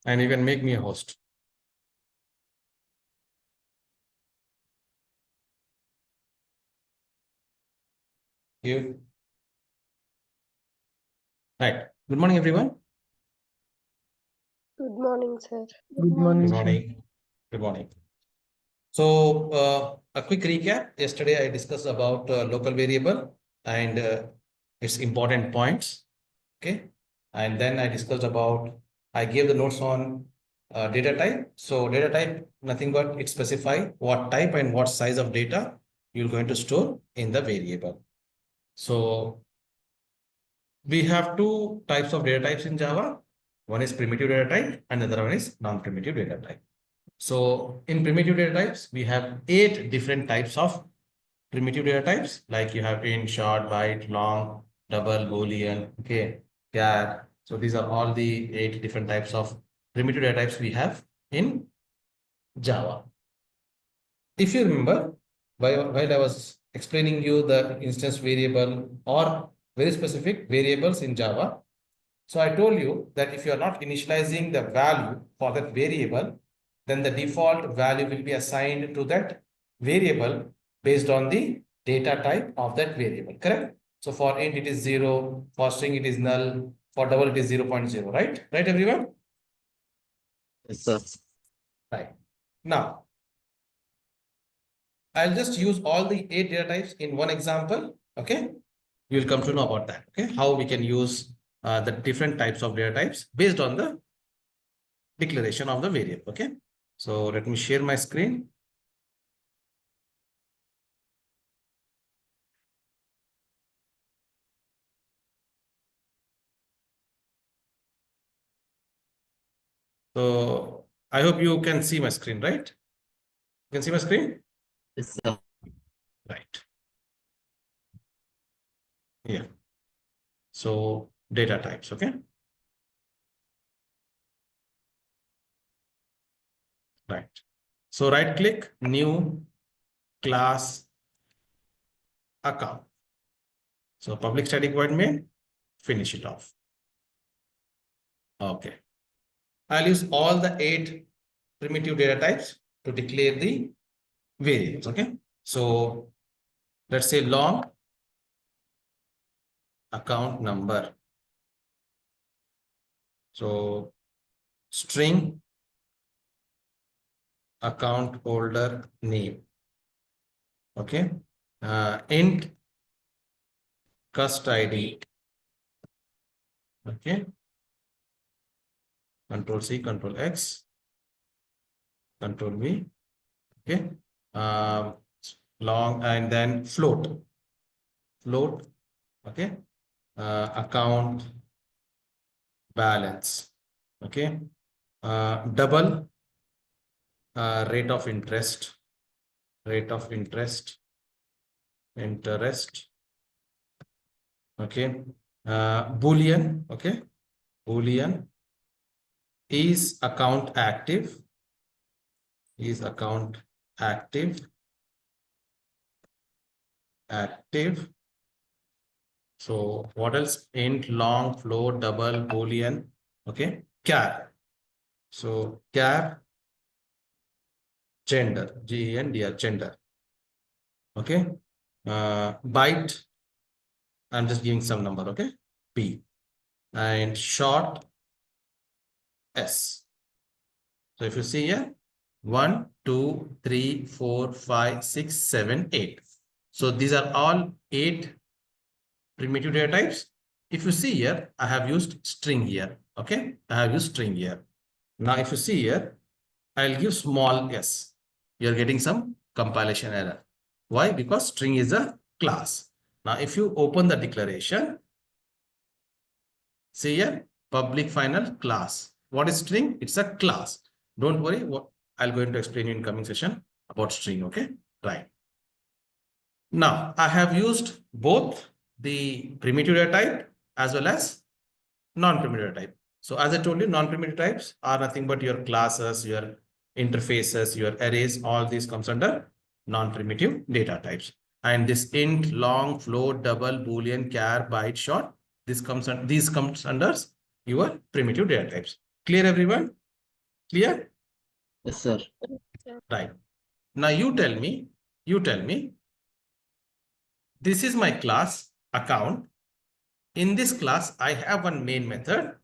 and you can make me a host. You. Right. Good morning, everyone. Good morning, sir. Good morning, Good sir. morning. Good morning. So a quick recap. Yesterday I discussed about local variable and its important points. Okay. And then I discussed about, I gave the notes on data type. So data type, nothing but it specify what type and what size of data you're going to store in the variable. So we have two types of data types in Java. One is primitive data type and the other one is non-primitive data type. So in primitive data types, we have 8 different types of primitive data types, like you have int, short, byte, long, double, boolean, okay, char. So these are all the 8 different types of primitive data types we have in Java. If you remember, while I was explaining you the instance variable or very specific variables in Java, so I told you that if you are not initializing the value for that variable, then the default value will be assigned to that variable based on the data type of that variable, correct? So for int it is 0, for string it is null, for double it is 0.0, right? Right, everyone? Yes, sir. Right. Now, I'll just use all the 8 data types in one example, okay? You'll come to know about that, okay? How we can use the different types of data types based on the declaration of the variable, okay? So let me share my screen. So I hope you can see my screen, right? You can see my screen? Yes, sir. Right. Yeah. So data types, okay? Right. So right click, new class account. So public static void main, finish it off. Okay. I'll use all the 8 primitive data types to declare the variables, okay? So let's say long account number. So string account holder name. Okay. Int cust ID. Okay. Control C, Control X, Control V. Okay. Long and then float. Float. Okay. Account balance. Okay. Double rate of interest. Rate of interest. Interest. Okay. Boolean. Okay. Boolean. Is account active? Is account active? Active. So what else? Int, long, float, double, boolean. Okay. Char. So char gender. Gender. Gender. Okay. Byte. I'm just giving some number. Okay. B. And short S. So if you see here, 1, 2, 3, 4, 5, 6, 7, 8. So these are all 8 primitive data types. If you see here, I have used string here. Okay. I have used string here. Now, if you see here, I'll give small s. You're getting some compilation error. Why? Because string is a class. Now, if you open the declaration, see here, public final class. What is string? It's a class. Don't worry. I'll go into explain you in coming session about string. Okay. Right. Now, I have used both the primitive data type as well as non-primitive data type. So as I told you, non-primitive types are nothing but your classes, your interfaces, your arrays, all these comes under non-primitive data types. And this int, long, float, double, boolean, char, byte, short, these comes under your primitive data types. Clear, everyone? Clear? Yes, sir. Right. Now you tell me, this is my class account. In this class, I have one main method.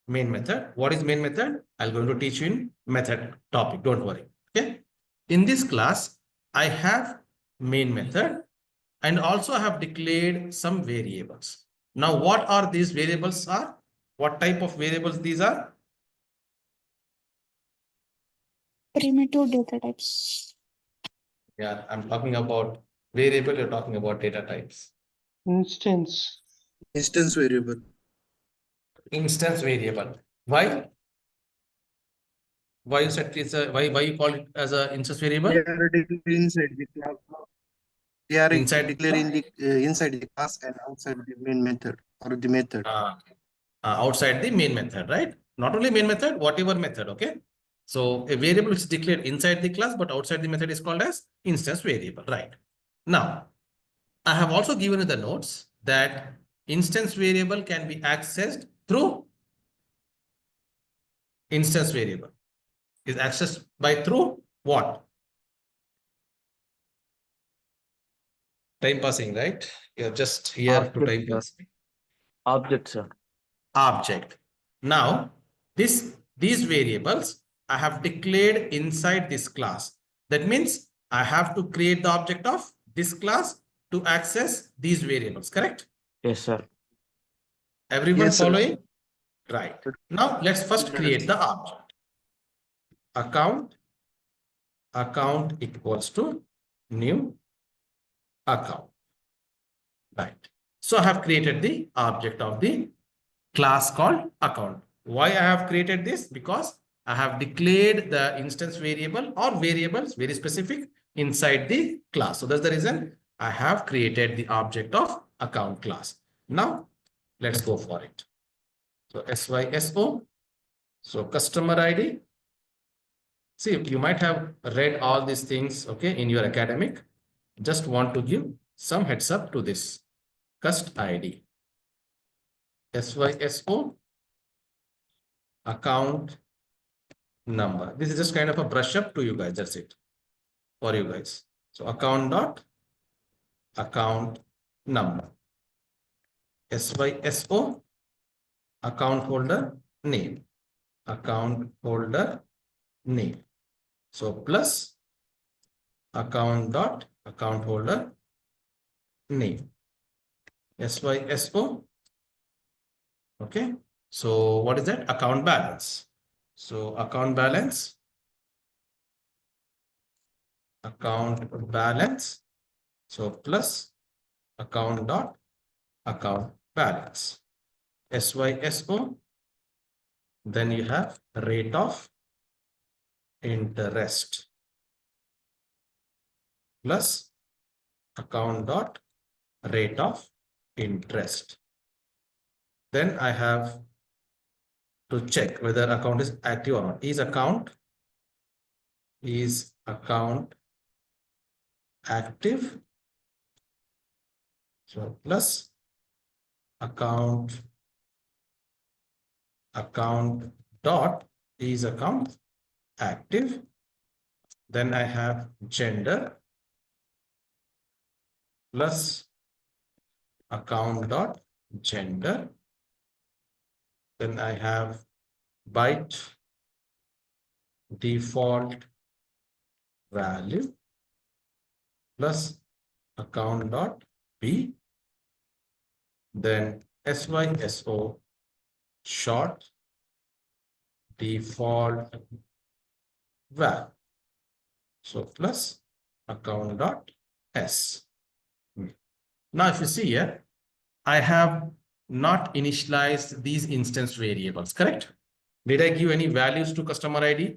Main method. What is main method? I'm going to teach you in method topic. Don't worry. Okay. In this class, I have main method and also I have declared some variables. Now, what are these variables are? What type of variables these are? Primitive data types. Yeah, I'm talking about variable. You're talking about data types. Instance. Instance variable. Instance variable. Why? Why you said it's a why you call it as a instance variable? They are declared inside the class. They are Inside declared in the inside the class and outside the main method or the method. Outside the main method, right? Not only main method, whatever method, okay? So a variable is declared inside the class, but outside the method is called as instance variable, right? Now, I have also given you the notes that instance variable can be accessed through instance variable. Is accessed by through what? Time passing, right? You're just here to time pass. Object, sir. Object. Now, these variables I have declared inside this class. That means I have to create the object of this class to access these variables, correct? Yes, sir. Everyone Yes, sir. following? Right. Now, let's first create the object. Account equals to new account. Right. So I have created the object of the class called account. Why I have created this? Because I have declared the instance variable or variables very specific inside the class. So that's the reason I have created the object of account class. Now let's go for it. So SYSO. So customer ID. See, you might have read all these things, okay, in your academic. Just want to give some heads up to this. Cust ID. SYSO account number. This is just kind of a brush up to you guys. That's it for you guys. So account number. SYSO account holder name. Account holder name. So plus account holder name. SYSO. Okay. So what is that? Account balance. So account balance. So plus account balance. SYSO. Then you have rate of interest plus account rate of interest. Then I have to check whether account is active or not. Is account active? So plus account dot is account active. Then I have gender plus account dot gender. Then I have byte default value plus account dot b. Then SYSO short default val. So plus account dot s. Now, if you see here, I have not initialized these instance variables, correct? Did I give any values to customer ID?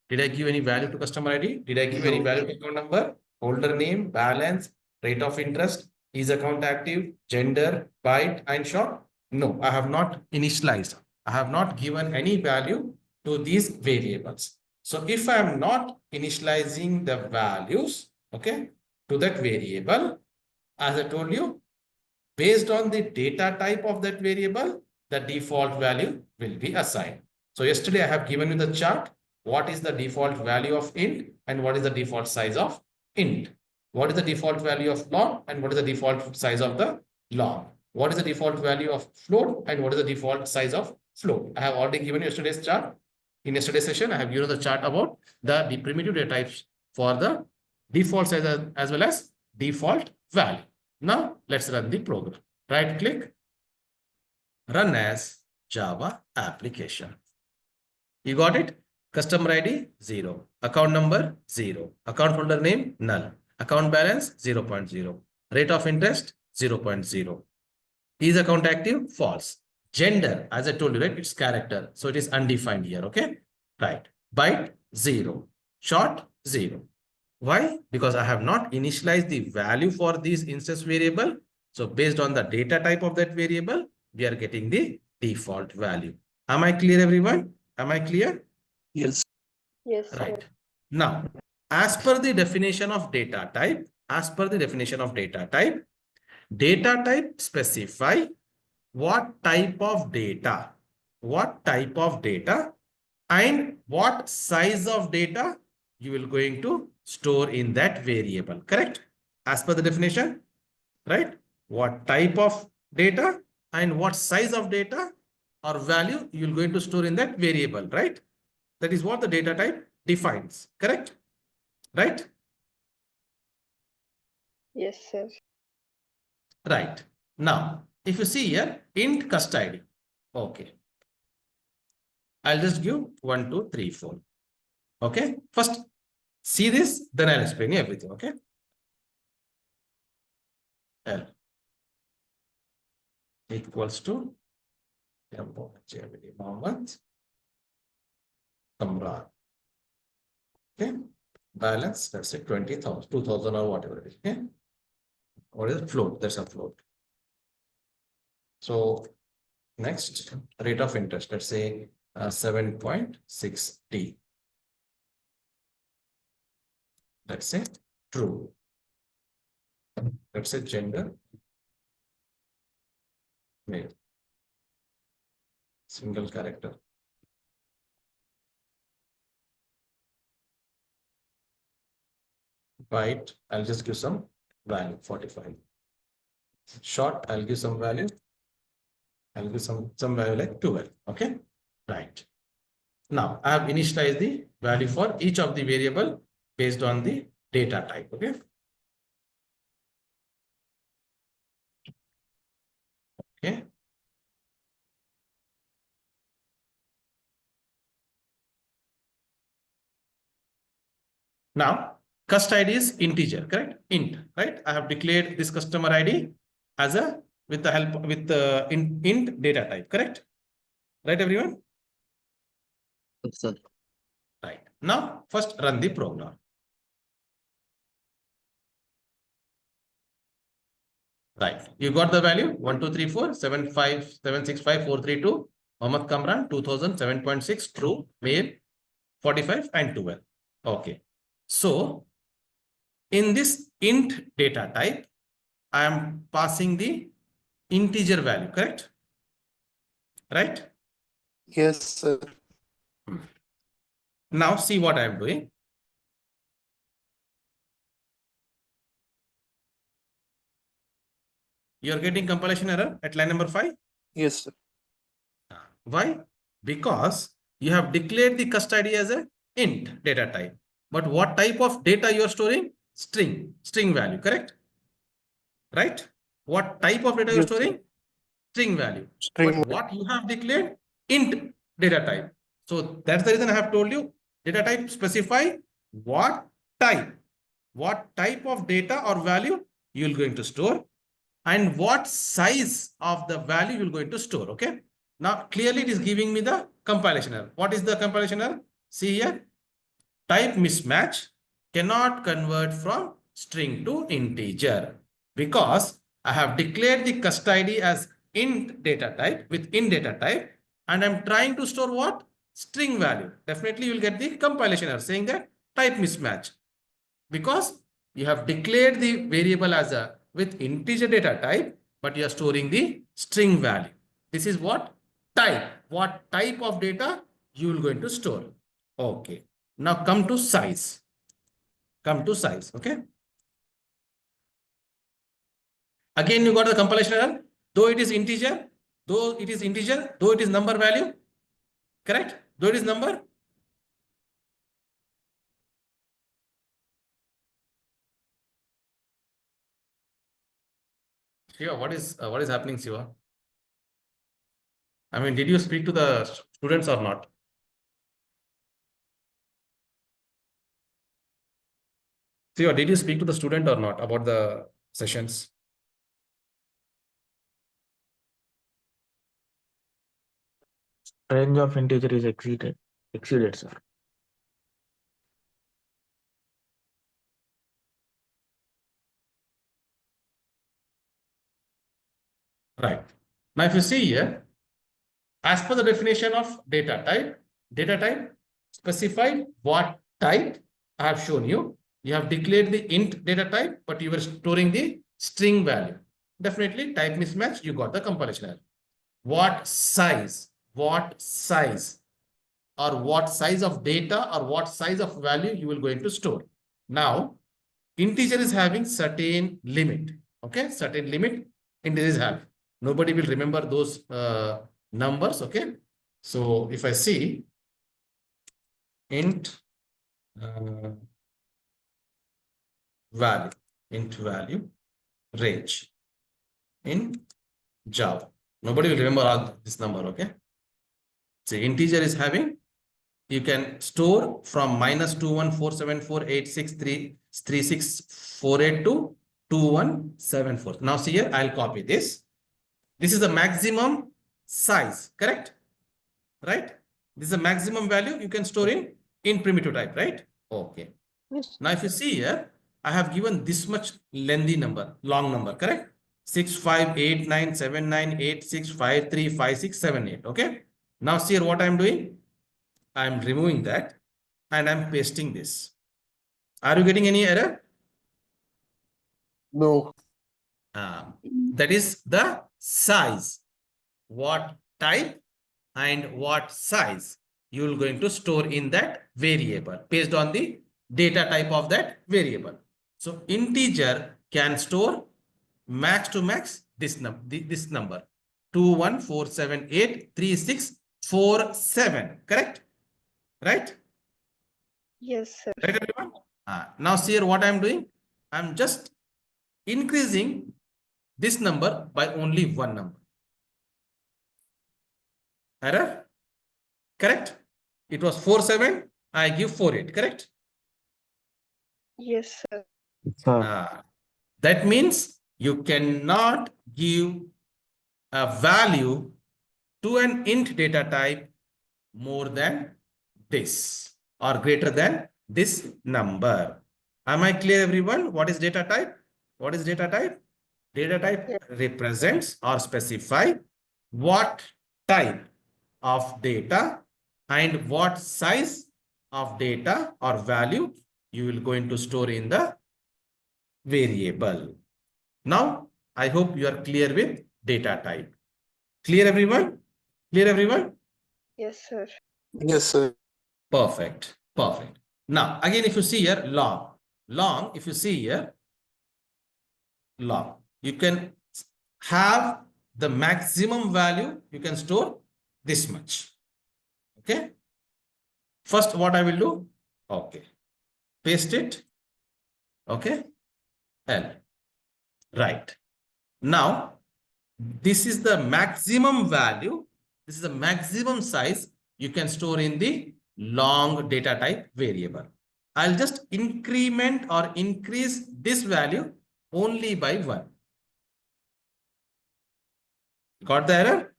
Did I give any value to customer ID? Did I give any value to account number, holder name, balance, rate of interest, is account active, gender, byte, and short? No, I have not initialized. I have not given any value to these variables. So if I am not initializing the values, okay, to that variable, as I told you, based on the data type of that variable, the default value will be assigned. So yesterday I have given you the chart. what is the default value of int and what is the default size of int. What is the default value of long and what is the default size of the long. What is the default value of float and what is the default size of float. I have already given yesterday's chart. In yesterday's session, I have given the chart about the primitive data types for the default size as well as default value. Now, let's run the program. Right click, run as Java application. You got it? Customer ID 0, account number 0, account holder name null, account balance 0.0, rate of interest 0.0. Is account active? False. Gender, as I told you, right? It's character. So it is undefined here. Okay. Right. Byte 0. Short 0. Why? Because I have not initialized the value for this instance variable. So based on the data type of that variable, we are getting the default value. Am I clear, everyone? Am I clear? Yes. Yes, Right. Now, as per the definition of data type, data type specify what type of data, and what size of data you will going to store in that variable, correct? As per the definition, right? What type of data and what size of data or value you will going to store in that variable, right? That is what the data type defines, correct? Right? yes, sir. Right. Now, if you see here, int custody. Okay. I'll just give 1, 2, 3, 4. Okay. First, see this, then I'll explain you everything. Okay. L equals to Mohammed, Kamran. Okay. Balance, let's say 20,000, 2,000 or whatever it is. Okay. What is it? Float. That's a float. So next, rate of interest, let's say 7.6T. Let's say true. Let's say gender male. Single character. Byte, I'll just give some value, 45. Short, I'll give some value. I'll give some value like 12. Okay. Right. Now I have initialized the value for each of the variable based on the data type. Okay. Okay. Now, cust ID is integer, correct? Int, right? I have declared this customer ID as a with the help with the int data type, correct? Right, everyone? Yes, sir. Right. Now, first run the program. Right. You got the value 1, 2, 3, 4, 7, 5, 7, 6, 5, 4, 3, 2. Mohammed Kamran 2007.6 true male 45 and 12. Okay. So in this int data type, I am passing the integer value, correct? Right? Yes, sir. Now see what I am doing. You are getting compilation error at line number 5. Yes, sir. Why? Because you have declared the custody as a int data type. But what type of data you are storing? String value, correct? Right? What type of data you are Yes, sir. storing? String value. String. But what you have declared? Int data type. So that's the reason I have told you data type specify what type of data or value you are going to store and what size of the value you're going to store. Okay. Now, clearly it is giving me the compilation error. What is the compilation error? See here, type mismatch cannot convert from string to integer because I have declared the custody as int data type with int data type and I'm trying to store what? String value. Definitely you will get the compilation error saying that type mismatch because you have declared the variable as a with integer data type, but you are storing the string value. This is what type of data you will going to store. Okay. Now come to size. Come to size. Okay. Again, you got the compilation error. Though it is integer, though it is number value. Correct? Though it is number. Shiva, what is happening, Shiva? I mean, did you speak to the students or not? Shiva, did you speak to the student or not about the sessions? Range of integer is exceeded, sir. Right. Now, if you see here, as per the definition of data type specify what type I have shown you. You have declared the int data type, but you were storing the string value. Definitely type mismatch, you got the compilation error. What size or what size of data or what size of value you will going to store. Now, integer is having certain limit. Okay, certain limit integer is having. Nobody will remember those numbers. Okay, so if I see int value range in Java, nobody will remember all this number. Okay, so integer is having, you can store from -214748633648 to 2174. Now see here, I'll copy this. This is the maximum size, correct? Right? This is the maximum value you can store in primitive type, right? Okay. Yes. Now if you see here, I have given this much lengthy number, long number, correct? 65897986535678. Okay. Now see here what I'm doing. I'm removing that and I'm pasting this. Are you getting any error? No. That is the size. What type and what size you will going to store in that variable based on the data type of that variable. So integer can store max to max this number 214783647. Correct? Right? Yes, sir. Right, everyone? Now see here what I'm doing. I'm just increasing this number by only one number. Error? Correct? It was 47. I give 48. Correct? Yes, sir. That means you cannot give a value to an int data type more than this or greater than this number. Am I clear, everyone? What is data type? What is data type? Data type represents or specify what type of data and what size of data or value you will going to store in the variable. Now, I hope you are clear with data type. Clear, everyone? Clear, everyone? Yes, sir. Yes, sir. Perfect. Perfect. Now, again, if you see here, long, if you see here, long, you can have the maximum value you can store this much. Okay. First, what I will do? Okay. Paste it. Okay. L. Right. Now, this is the maximum value. This is the maximum size you can store in the long data type variable. I'll just increment or increase this value only by 1. Got the error?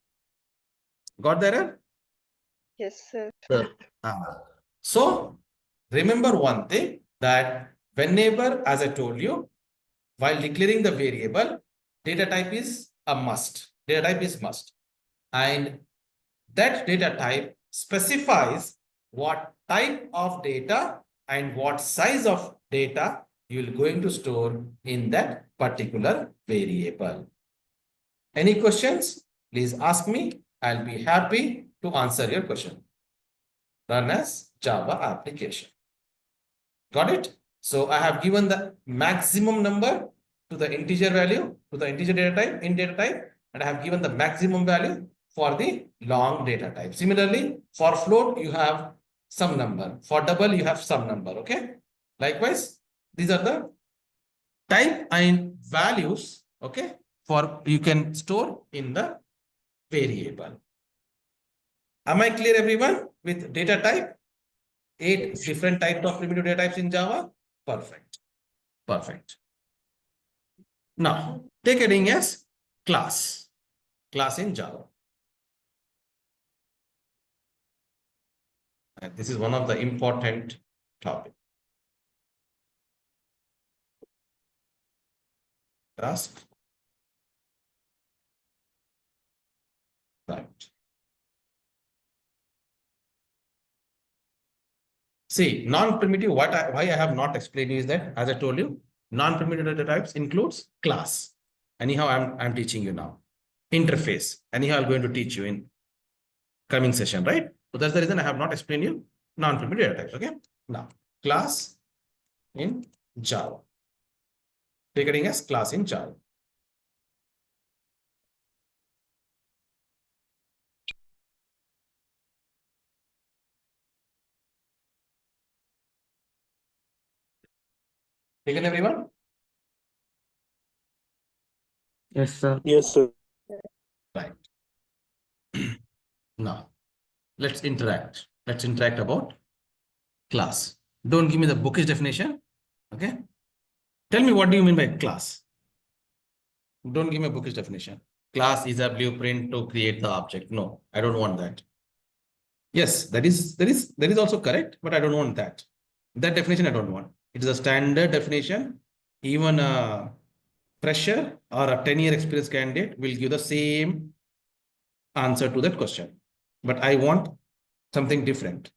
Got the error? Yes, sir. So remember one thing, that whenever, as I told you, while declaring the variable, data type is a must. Data type is must. And that data type specifies what type of data and what size of data you will going to store in that particular variable. Any questions? Please ask me. I'll be happy to answer your question. run as Java application. Got it? So I have given the maximum number to the integer value, to the integer data type in data type, and I have given the maximum value for the long data type. Similarly, for float, you have some number. For double, you have some number. Okay. Likewise, these are the type and values. Okay. For you can store in the variable. Am I clear, everyone, with data type? 8 different types of primitive data types in Java. Perfect. Perfect. Now, take heading as class. Class in Java. And this is one of the important topic. Task. Right. See, non-primitive, why I have not explained is that, as I told you, non-primitive data types includes class. Anyhow, I'm teaching you now. Interface. Anyhow, I'm going to teach you in coming session, right? So that's the reason I have not explained you non-primitive data types. Okay. Now, class in Java. Take heading as class in Java. Taken, everyone? Yes, sir. Yes, sir. Right. Now, let's interact. Let's interact about class. Don't give me the bookish definition. Okay. Tell me, what do you mean by class? Don't give me a bookish definition. Class is a blueprint to create the object. No, I don't want that. Yes, that is also correct, but I don't want that. That definition I don't want. It is a standard definition. Even a fresher or a 10-year experience candidate will give the same answer to that question. But I want something different.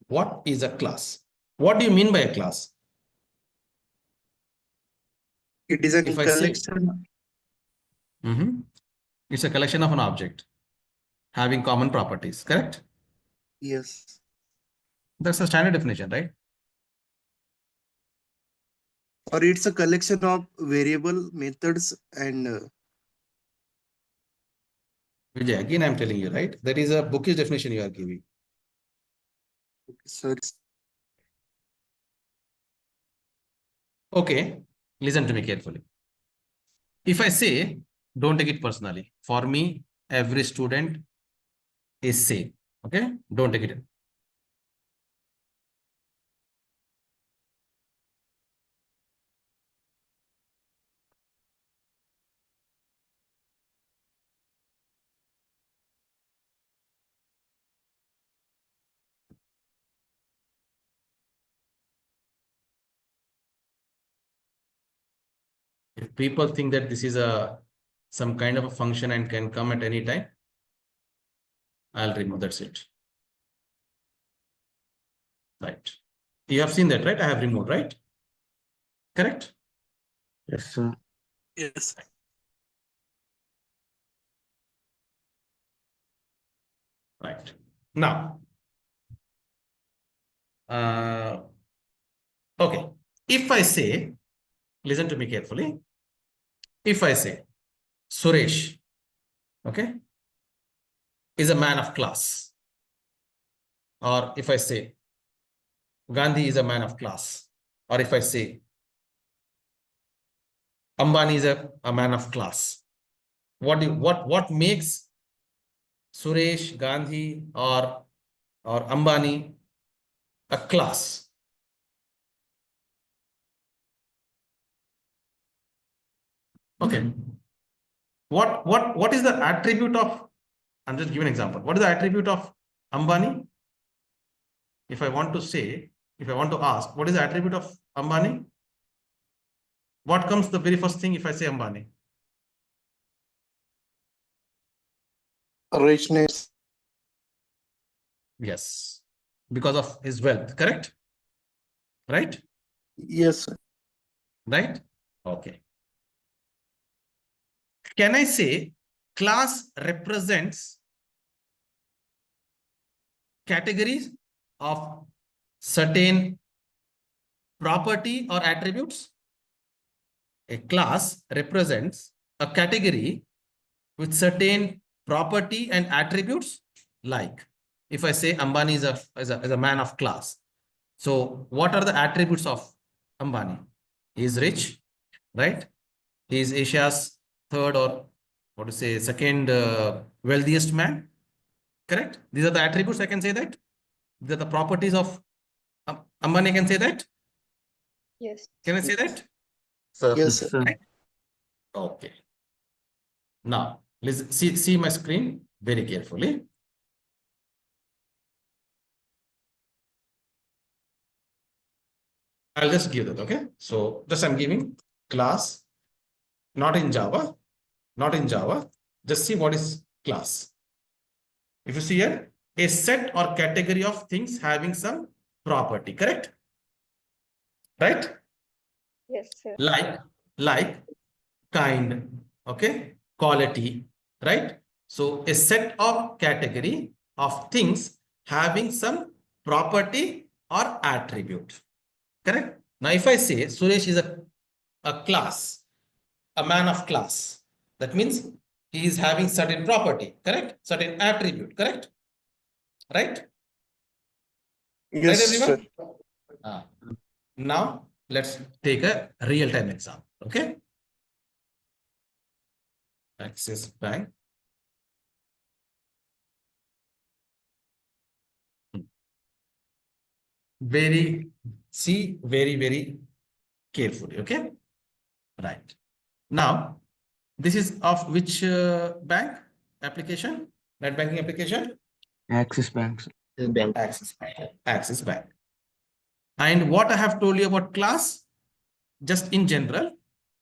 What is a class? What do you mean by a class? It is a If I say, collection. it's a collection of an object having common properties, correct? Yes. That's a standard definition, right? Or it's a collection of variable methods and Vijay, again, I'm telling you, right? That is a bookish definition you are giving. so Okay, listen to me carefully. If I say, don't take it personally. For me, every student is same. Okay, don't take it. If people think that this is a some kind of a function and can come at any time, I'll remove. That's it. Right. You have seen that, right? I have removed, right? Correct? Yes, sir. yes. Right. Now, okay. If I say, listen to me carefully. If I say Suresh, okay, is a man of class, or if I say Gandhi is a man of class, or if I say Ambani is a man of class, what makes Suresh, Gandhi, or Ambani a class? Okay. What is the attribute of? I'm just giving an example. What is the attribute of Ambani? If I want to say, if I want to ask, what is the attribute of Ambani? What comes the very first thing if I say Ambani? Richness. Yes, because of his wealth, correct? Right? Yes, sir. Right? Okay. Can I say class represents categories of certain property or attributes? A class represents a category with certain property and attributes. Like if I say Ambani is a man of class. So what are the attributes of Ambani? He is rich, right? He is Asia's third or what to say, second wealthiest man. Correct? These are the attributes, I can say that. These are the properties of Ambani, I can say that. Yes. Can I say that? Yes, Yes, sir. sir. Okay. Now, let's see my screen very carefully. I'll just give that, okay? So just I'm giving class, not in Java, not in Java. Just see what is class. If you see here, a set or category of things having some property, correct? Right? Yes, sir. Like, kind, okay? Quality, right? So a set or category of things having some property or attribute. Correct? Now, if I say Suresh is a class, a man of class, that means he is having certain property, correct? Certain attribute, correct? Right? Right, Yes, sir. everyone? Now, let's take a real-time example, okay? Axis Bank. Very carefully, okay? Right. Now, this is of which bank application? Net banking application? Axis Bank, sir. Axis Bank. Axis Bank. And what I have told you about class, just in general,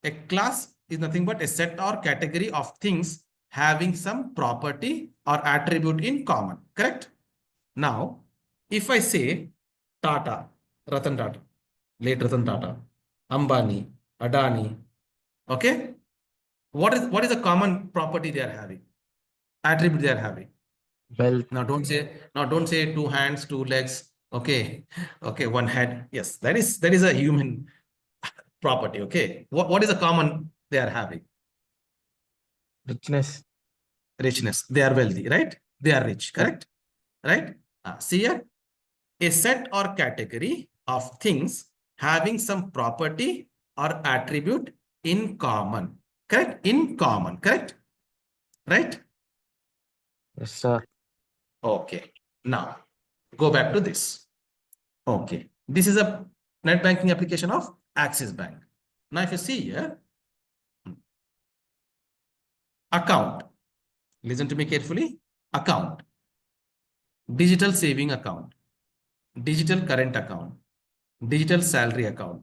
a class is nothing but a set or category of things having some property or attribute in common, correct? Now, if I say Tata, Ratan Tata, late Ratan Tata, Ambani, Adani, okay? What is a common property they are having? Attribute they are having? Wealth. Now don't say two hands, two legs. Okay. Okay, one head. Yes, that is a human property. Okay. What is a common they are having? Richness. Richness. They are wealthy, right? They are rich, correct? Right? See here, a set or category of things having some property or attribute in common. Correct? In common, correct? Right? Yes, sir. Okay. Now, go back to this. Okay. This is a net banking application of Axis Bank. Now, if you see here, account. Listen to me carefully. Account. Digital saving account. Digital current account. Digital salary account.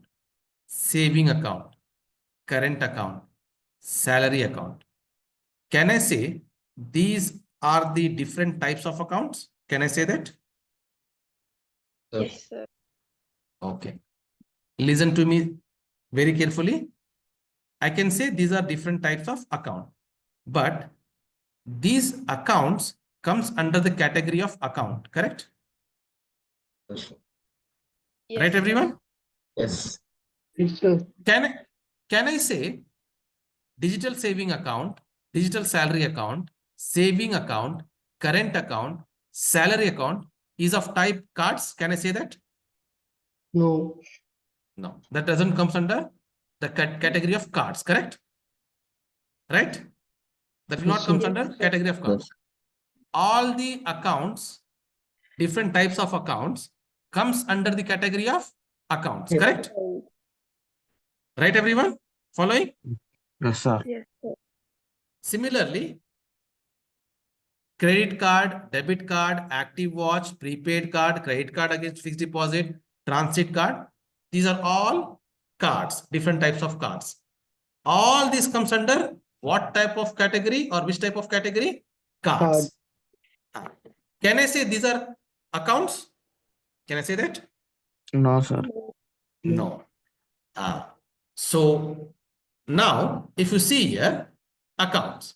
Saving account. Current account. Salary account. Can I say these are the different types of accounts? Can I say that? Yes, sir. Okay. Listen to me very carefully. I can say these are different types of account, but these accounts comes under the category of account, correct? Yes, Right, sir. everyone? Yes. Yes, sir. Can I say digital saving account, digital salary account, saving account, current account, salary account is of type cards? Can I say that? No. No, that doesn't comes under the category of cards, correct? Right? That will Yes, not comes sir. under category of cards. All the accounts, different types of accounts comes under the category of accounts, correct? Right, everyone? Following? Yes, sir. Yes, sir. Similarly, credit card, debit card, active watch, prepaid card, credit card against fixed deposit, transit card. These are all cards, different types of cards. All this comes under what type of category or which type of category? Cards. Can I say these are accounts? Can I say that? No, sir. No. So now, if you see here, accounts,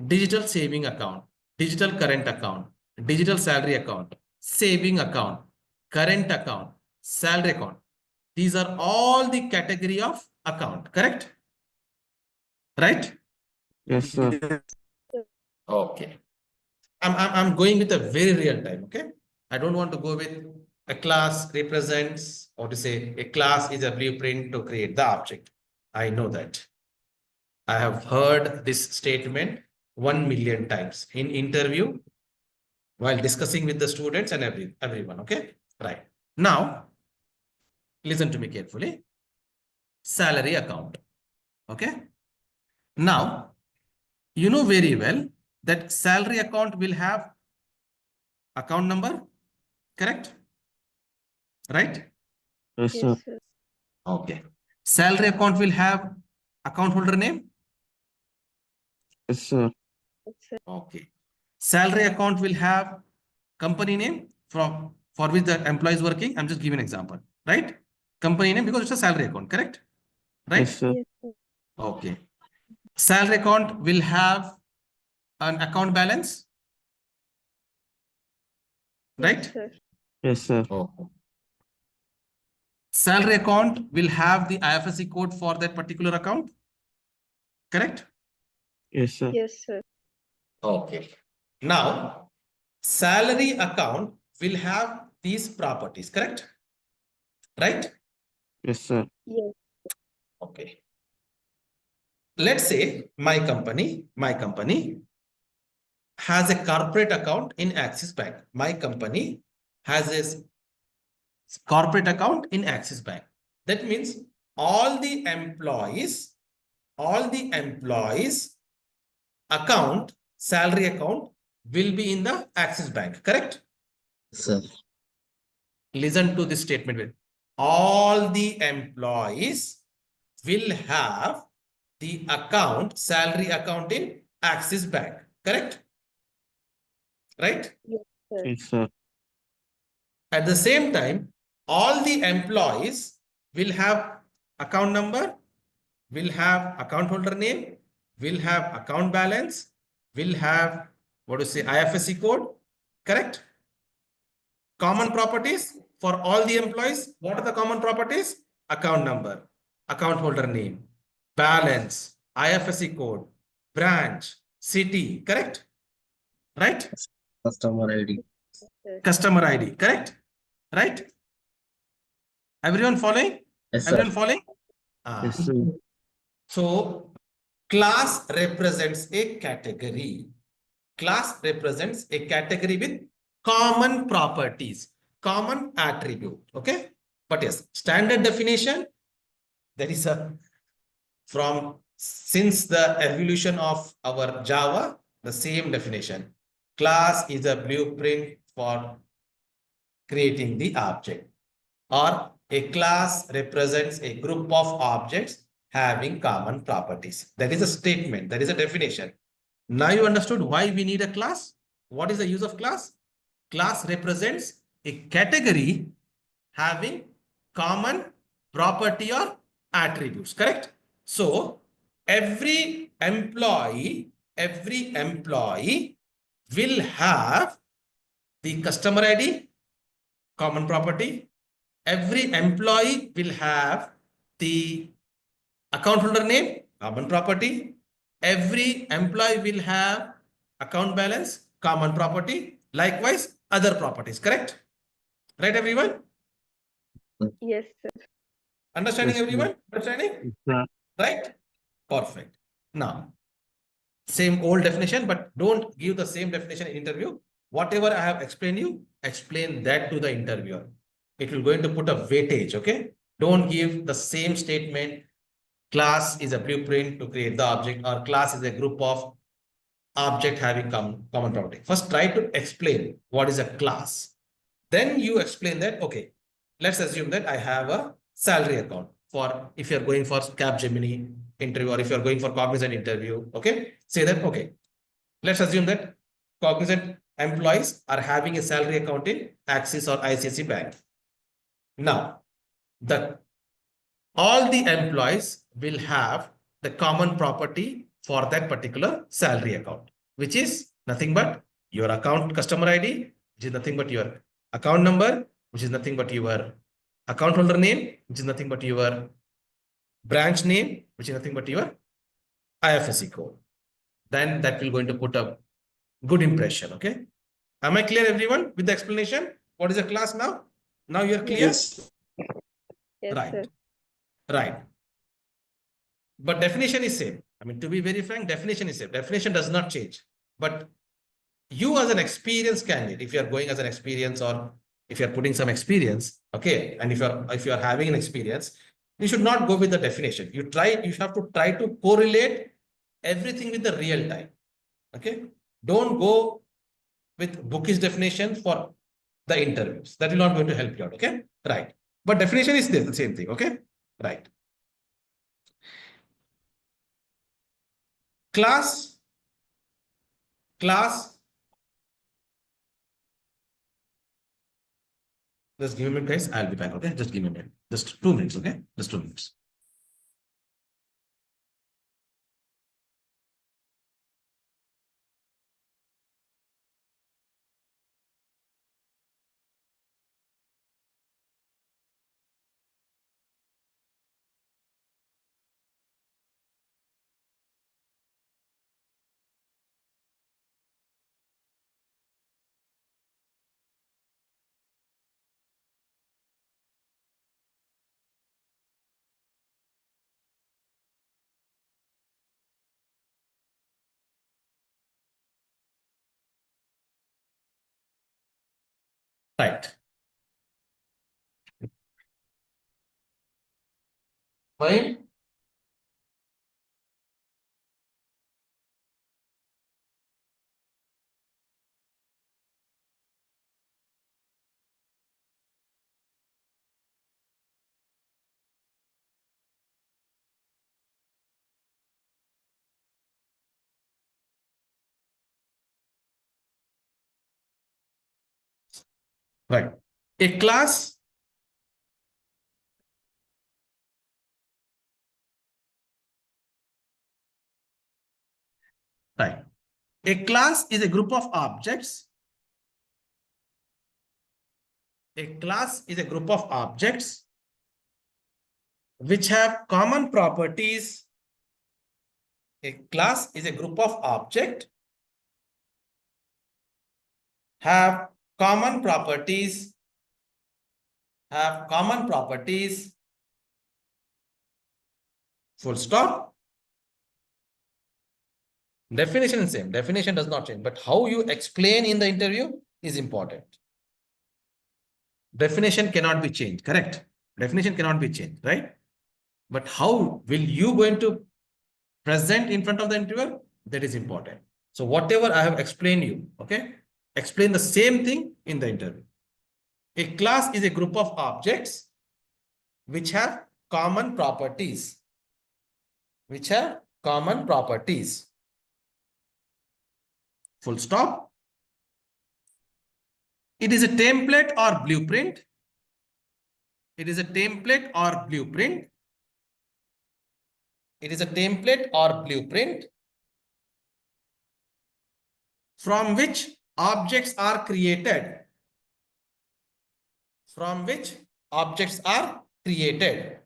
digital saving account, digital current account, digital salary account, saving account, current account, salary account. These are all the category of account, correct? Right? Yes, sir. Okay. I'm going with a very real time, okay? I don't want to go with a class represents, or to say a class is a blueprint to create the object. I know that. I have heard this statement 1 million times in interview while discussing with the students and everyone, okay? Right. Now, listen to me carefully. Salary account, okay? Now, you know very well that salary account will have account number, correct? Right? Yes, Yes, sir. sir. Okay. Salary account will have account holder name. Yes, sir. Yes, sir. Okay. Salary account will have company name for which the employee is working. I'm just giving an example, right? Company name because it's a salary account, correct? Right? Yes, sir. Yes, sir. Okay. Salary account will have an account balance, right? Yes, sir. Yes, sir. Okay. Salary account will have the IFSC code for that particular account, correct? Yes, sir. Yes, sir. Okay. Now, salary account will have these properties, correct? Right? Yes, sir. Yes. Okay. Let's say my company has a corporate account in Axis Bank. My company has a corporate account in Axis Bank. That means all the employees account, salary account will be in the Axis Bank, correct? Sir. Listen to this statement with all the employees will have the account, salary account in Axis Bank, correct? Right? Yes, sir. Yes, sir. At the same time, all the employees will have account number, will have account holder name, will have account balance, will have what to say IFSC code, correct? Common properties for all the employees. What are the common properties? Account number, account holder name, balance, IFSC code, branch, city, correct? Right? Customer ID. Sir. Customer ID, correct? Right? Everyone following? Yes, Everyone following? Ah. Yes, sir. So, class represents a category. Class represents a category with common properties, common attribute. Okay. But yes, standard definition, there is a from since the evolution of our Java, the same definition. Class is a blueprint for creating the object, or a class represents a group of objects having common properties. That is a statement, that is a definition. Now you understood why we need a class. What is the use of class? Class represents a category having common property or attributes, correct? So every employee will have the customer ID, common property. Every employee will have the account holder name, common property. Every employee will have account balance, common property. Likewise, other properties, correct? Right, everyone? Yes, sir. Understanding, Yes, everyone? Understanding? Yes, sir. Right? Perfect. Now, same old definition, but don't give the same definition in interview. Whatever I have explained you, explain that to the interviewer. It will going to put a weightage, okay? Don't give the same statement. Class is a blueprint to create the object, or class is a group of object having common property. First, try to explain what is a class. Then you explain that, okay, let's assume that I have a salary account for if you're going for Capgemini interview, or if you're going for Cognizant interview, okay? Say that, okay, let's assume that Cognizant employees are having a salary account in Axis or ICICI Bank. Now, all the employees will have the common property for that particular salary account, which is nothing but your account customer ID, which is nothing but your account number, which is nothing but your account holder name, which is nothing but your branch name, which is nothing but your IFSC code. Then that will going to put a good impression. Okay. Am I clear, everyone, with the explanation? What is a class now? Now you're clear? Yes. Yes, Right. sir. Right. But definition is same. I mean, to be very frank, definition is same. Definition does not change. But you as an experienced candidate, if you are going as an experience or if you are putting some experience, okay, and if you are having an experience, you should not go with the definition. You have to try to correlate everything with the real time. Okay. Don't go with bookish definition for the interviews. That will not going to help you out. Okay. Right. But definition is the same thing. Okay. Right. Class. Just give me a minute, guys. I'll be back. Okay. Just give me a minute. Just 2 minutes. Okay. Just 2 minutes. Right. Fine. Right. A class. Right. A class is a group of objects. A class is a group of objects which have common properties. A class is a group of objects have common properties. Full stop. Definition is same. Definition does not change, but how you explain in the interview is important. Definition cannot be changed, correct? Definition cannot be changed, right? But how will you going to present in front of the interviewer? That is important. So whatever I have explained you, okay? Explain the same thing in the interview. A class is a group of objects which have common properties. Full stop. It is a template or blueprint. It is a template or blueprint. From which objects are created. From which objects are created.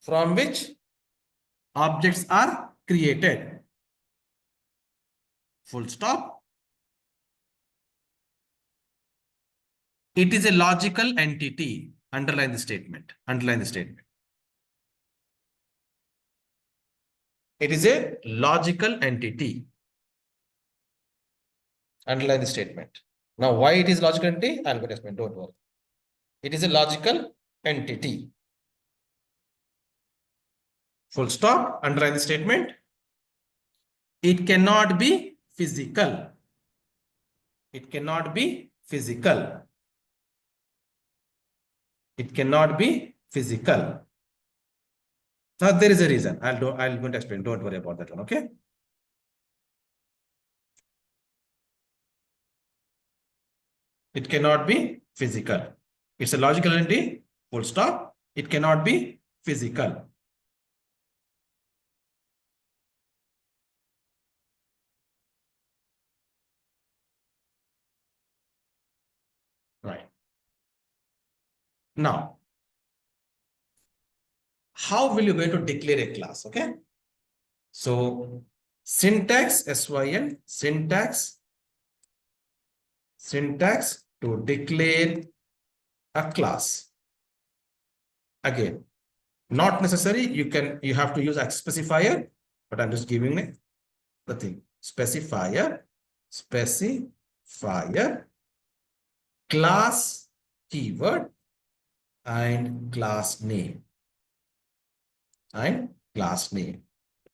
From which objects are created. Full stop. It is a logical entity. Underline the statement. Underline the statement. It is a logical entity. Underline the statement. Now, why it is logical entity? I'll go to explain. Don't worry. It is a logical entity. Full stop. Underline the statement. It cannot be physical. It cannot be physical. It cannot be physical. Now there is a reason. I'll going to explain. Don't worry about that one. Okay. It cannot be physical. It's a logical entity. Full stop. It cannot be physical. Now, how will you going to declare a class? Okay. So syntax, SYN, syntax to declare a class. Again, not necessary. You have to use a specifier, but I'm just giving the thing. Specifier, class keyword, and class name.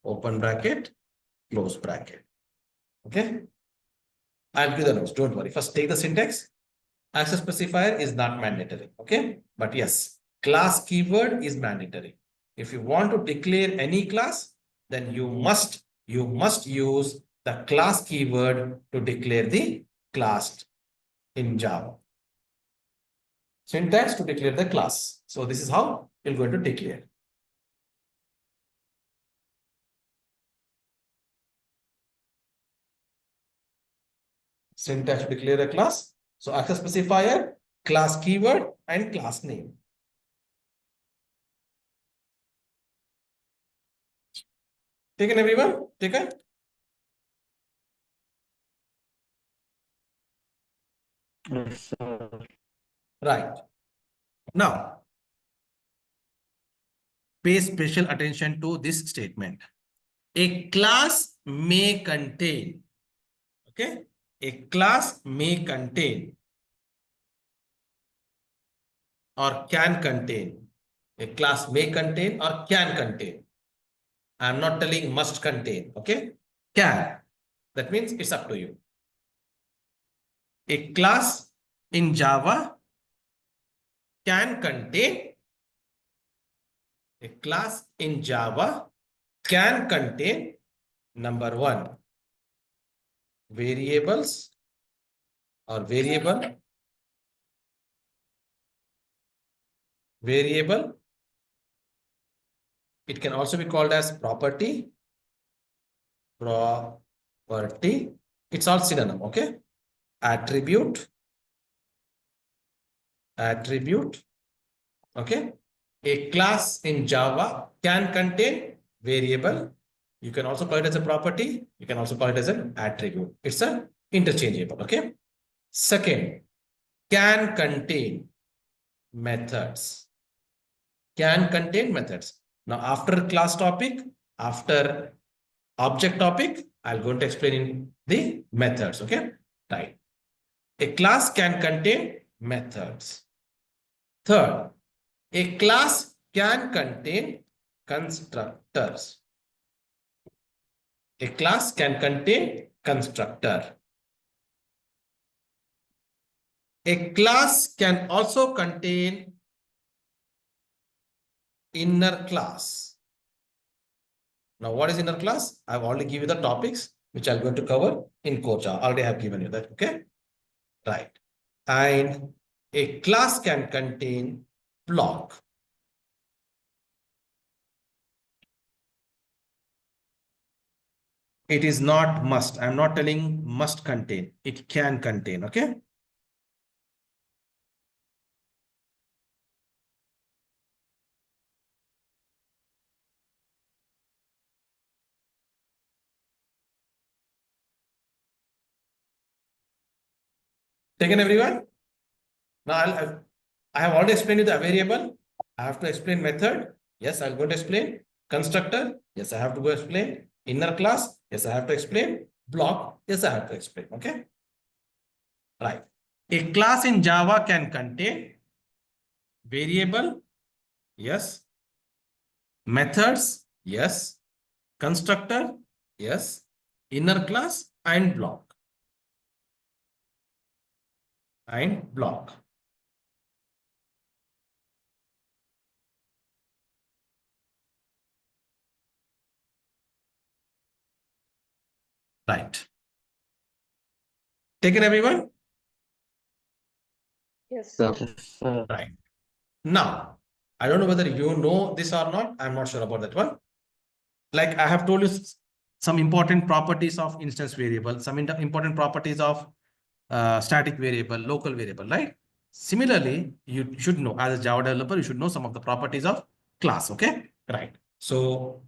Open bracket, close bracket. Okay. I'll give the notes. Don't worry. First, take the syntax. Access specifier is not mandatory. Okay. But yes, class keyword is mandatory. If you want to declare any class, then you must use the class keyword to declare the class in Java. Syntax to declare the class. So this is how you're going to declare. Syntax to declare a class. So access specifier, class keyword, and class name. Taken, everyone? Taken? Yes, sir. Right. Now, pay special attention to this statement. A class may contain, okay? A class may contain or can contain. A class may contain or can contain. I'm not telling must contain, okay? Can. That means it's up to you. A class in Java can contain, a class in Java can contain, number one, variables or variable. It can also be called as property. It's all synonym, okay? Attribute, okay? A class in Java can contain variable. You can also call it as a property. You can also call it as an attribute. It's a interchangeable, okay? Second, can contain methods. Can contain methods. Now, after class topic, after object topic, I'll go to explain in the methods, okay? Right. A class can contain methods. Third, a class can contain constructors. A class can contain constructor. A class can also contain inner class. Now, what is inner class? I've already given you the topics which I'm going to cover in course. I already have given you that, okay? Right. And a class can contain block. It is not must. I'm not telling must contain. It can contain, okay? Taken, everyone? Now, I have already explained you the variable. I have to explain method. Yes, I'm going to explain. Constructor. Yes, I have to go explain. Inner class. Yes, I have to explain. Block. Yes, I have to explain. Okay. Right. A class in Java can contain variable. Yes. Methods. Yes. Constructor. Yes. Inner class and block. Right. Taken, everyone? Yes, Sir. sir. Yes, sir. Right. Now, I don't know whether you know this or not. I'm not sure about that one. Like I have told you some important properties of instance variable, some important properties of static variable, local variable, right? Similarly, you should know as a Java developer, you should know some of the properties of class. Okay, right. So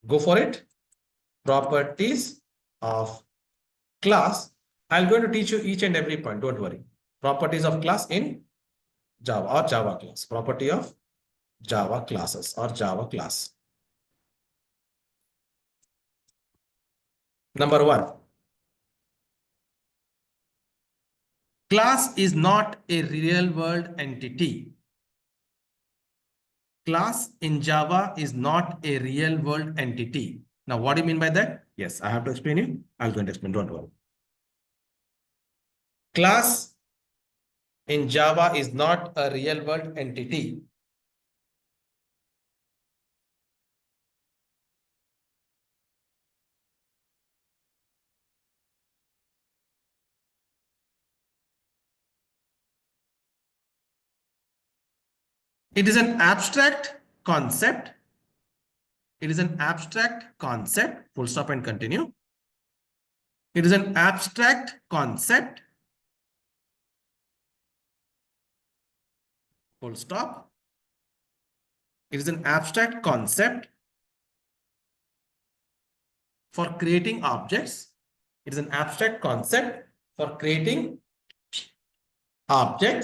go for it. Properties of class. I'm going to teach you each and every point. Don't worry. Properties of class in Java or Java class. Property of Java classes or Java class. Number one. Class is not a real world entity. Class in Java is not a real world entity. Now, what do you mean by that? Yes, I have to explain you. I'm going to explain. Don't worry. Class in Java is not a real world entity. It is an abstract concept. It is an abstract concept. Full stop and continue. It is an abstract concept. Full stop. It is an abstract concept for creating objects. It is an abstract concept for creating objects.